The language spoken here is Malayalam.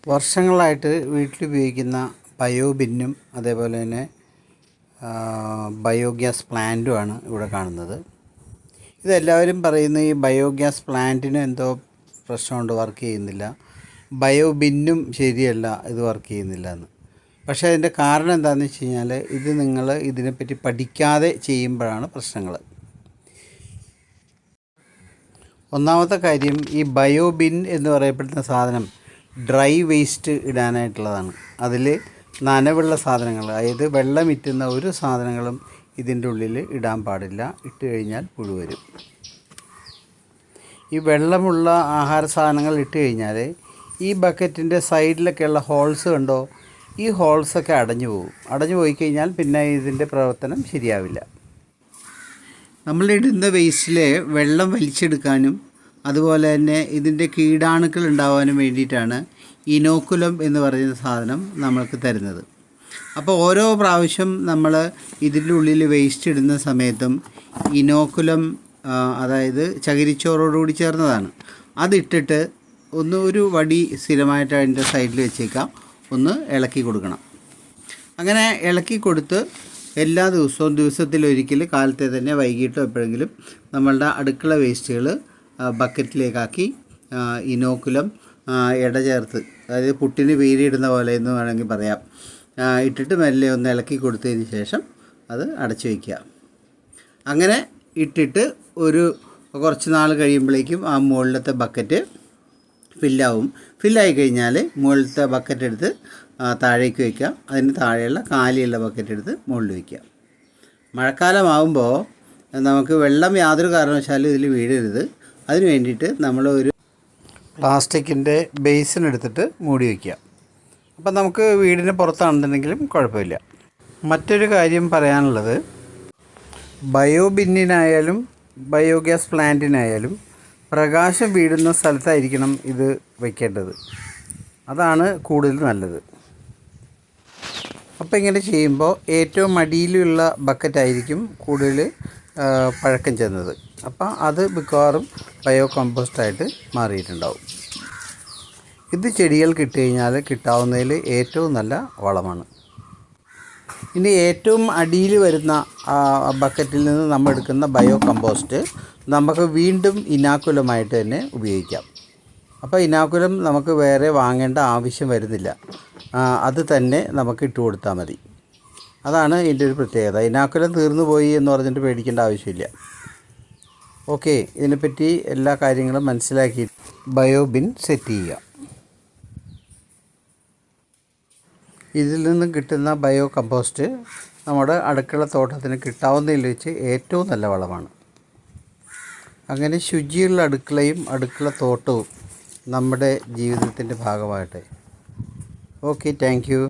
വർഷങ്ങളായിട്ട് വീട്ടിലുപയോഗിക്കുന്ന ബയോബിന്നും അതേപോലെ തന്നെ ബയോഗ്യാസ് പ്ലാന്റുമാണ് ഇവിടെ കാണുന്നത്. ഇതെല്ലാവരും പറയുന്ന ഈ ബയോഗ്യാസ് പ്ലാന്റിന് എന്തോ പ്രശ്നമുണ്ട്, വർക്ക് ചെയ്യുന്നില്ല, ബയോബിന്നും ശരിയല്ല, ഇത് വർക്ക് ചെയ്യുന്നില്ല എന്ന്. പക്ഷേ അതിൻ്റെ കാരണം എന്താണെന്ന് വെച്ച് കഴിഞ്ഞാൽ ഇത് നിങ്ങൾ ഇതിനെപ്പറ്റി പഠിക്കാതെ ചെയ്യുമ്പോഴാണ് പ്രശ്നങ്ങൾ. ഒന്നാമത്തെ കാര്യം, ഈ ബയോബിൻ എന്ന് പറയപ്പെടുന്ന സാധനം ഡ്രൈ വേസ്റ്റ് ഇടാനായിട്ടുള്ളതാണ്. അതിൽ നനവുള്ള സാധനങ്ങൾ, അതായത് വെള്ളം ഇറ്റുന്ന ഒരു സാധനങ്ങളും ഇതിൻ്റെ ഉള്ളിൽ ഇടാൻ പാടില്ല. ഇട്ട് കഴിഞ്ഞാൽ പുഴു വരും. ഈ വെള്ളമുള്ള ആഹാര സാധനങ്ങൾ ഇട്ട് കഴിഞ്ഞാൽ ഈ ബക്കറ്റിൻ്റെ സൈഡിലൊക്കെയുള്ള ഹോൾസ് കണ്ടോ, ഈ ഹോൾസൊക്കെ അടഞ്ഞു പോകും. അടഞ്ഞു പോയി കഴിഞ്ഞാൽ പിന്നെ ഇതിൻ്റെ പ്രവർത്തനം ശരിയാവില്ല. നമ്മളിടുന്ന വേസ്റ്റിൽ വെള്ളം വലിച്ചെടുക്കാനും അതുപോലെ തന്നെ ഇതിൻ്റെ കീടാണുക്കൾ ഉണ്ടാകാനും വേണ്ടിയിട്ടാണ് ഇനോക്കുലം എന്ന് പറയുന്ന സാധനം നമ്മൾക്ക് തരുന്നത്. അപ്പോൾ ഓരോ പ്രാവശ്യം നമ്മൾ ഇതിൻ്റെ ഉള്ളിൽ വേസ്റ്റ് ഇടുന്ന സമയത്തും ഇനോക്കുലം, അതായത് ചകിരിച്ചോറോടുകൂടി ചേർന്നതാണ്, അതിട്ടിട്ട് ഒരു വടി സ്ഥിരമായിട്ട് അതിൻ്റെ സൈഡിൽ വെച്ചേക്കാം, ഒന്ന് ഇളക്കി കൊടുക്കണം. അങ്ങനെ ഇളക്കി കൊടുത്ത് എല്ലാ ദിവസത്തിലൊരിക്കൽ കാലത്തെ തന്നെ വൈകിട്ടോ എപ്പോഴെങ്കിലും നമ്മളുടെ അടുക്കള വേസ്റ്റുകൾ ബക്കറ്റിലേക്കാക്കി ഇനോക്കുലം ചേർത്ത്, അതായത് പുട്ടിന് പീരിയിടുന്ന പോലെ എന്ന് വേണമെങ്കിൽ പറയാം, ഇട്ടിട്ട് മെല്ലെ ഒന്ന് ഇളക്കി കൊടുത്തതിന് ശേഷം അത് അടച്ചു വയ്ക്കുക. അങ്ങനെ ഇട്ടിട്ട് കുറച്ച് നാൾ കഴിയുമ്പോഴേക്കും ആ മുകളിലത്തെ ബക്കറ്റ് ഫില്ലായി കഴിഞ്ഞാൽ മുകളിലത്തെ ബക്കറ്റ് എടുത്ത് താഴേക്ക് വയ്ക്കുക. അതിന് താഴെയുള്ള കാലിയുള്ള ബക്കറ്റ് എടുത്ത് മുകളിൽ വയ്ക്കുക. മഴക്കാലമാകുമ്പോൾ നമുക്ക് വെള്ളം യാതൊരു കാരണവശാലും ഇതിൽ വീഴരുത്. അതിന് വേണ്ടിയിട്ട് നമ്മൾ ഒരു പ്ലാസ്റ്റിക്കിൻ്റെ ബേസിൻ എടുത്തിട്ട് മൂടി വയ്ക്കുക. അപ്പം നമുക്ക് വീടിന് പുറത്താണെന്നുണ്ടെങ്കിലും കുഴപ്പമില്ല. മറ്റൊരു കാര്യം പറയാനുള്ളത്, ബയോബിന്നിനായാലും ബയോഗ്യാസ് പ്ലാന്റിനായാലും പ്രകാശം വീഴുന്ന സ്ഥലത്തായിരിക്കണം ഇത് വയ്ക്കേണ്ടത്. അതാണ് കൂടുതൽ നല്ലത്. അപ്പോൾ ഇങ്ങനെ ചെയ്യുമ്പോൾ ഏറ്റവും അടിയിലുള്ള ബക്കറ്റായിരിക്കും കൂടുതൽ പഴക്കം ചെന്നത്. അപ്പോൾ അത് മിക്കവാറും ബയോ കമ്പോസ്റ്റായിട്ട് മാറിയിട്ടുണ്ടാവും. ഇത് ചെടികൾക്ക് ഇട്ട് കഴിഞ്ഞാൽ കിട്ടാവുന്നതിൽ ഏറ്റവും നല്ല വളമാണ്. ഇനി ഏറ്റവും അടിയിൽ വരുന്ന ബക്കറ്റിൽ നിന്ന് നമ്മൾ എടുക്കുന്ന ബയോ കമ്പോസ്റ്റ് നമുക്ക് വീണ്ടും ഇനാക്കുലമായിട്ട് തന്നെ ഉപയോഗിക്കാം. അപ്പോൾ ഇനാക്കുലം നമുക്ക് വേറെ വാങ്ങേണ്ട ആവശ്യം വരുന്നില്ല, അത് തന്നെ നമുക്ക് ഇട്ട് കൊടുത്താൽ മതി. അതാണ് ഇതിൻ്റെ ഒരു പ്രത്യേകത. ഇനാക്കുലം തീർന്നു പോയി എന്ന് പറഞ്ഞിട്ട് പേടിക്കേണ്ട ആവശ്യമില്ല. ഓക്കെ, ഇതിനെപ്പറ്റി എല്ലാ കാര്യങ്ങളും മനസ്സിലാക്കി ബയോബിൻ സെറ്റ് ചെയ്യുക. ഇതിൽ നിന്നും കിട്ടുന്ന ബയോ കമ്പോസ്റ്റ് നമ്മുടെ അടുക്കള തോട്ടത്തിന് കിട്ടാവുന്നതിൽ വെച്ച് ഏറ്റവും നല്ല വളമാണ്. അങ്ങനെ ശുചിയുള്ള അടുക്കളയും അടുക്കള തോട്ടവും നമ്മുടെ ജീവിതത്തിൻ്റെ ഭാഗമാകട്ടെ. Okay, thank you.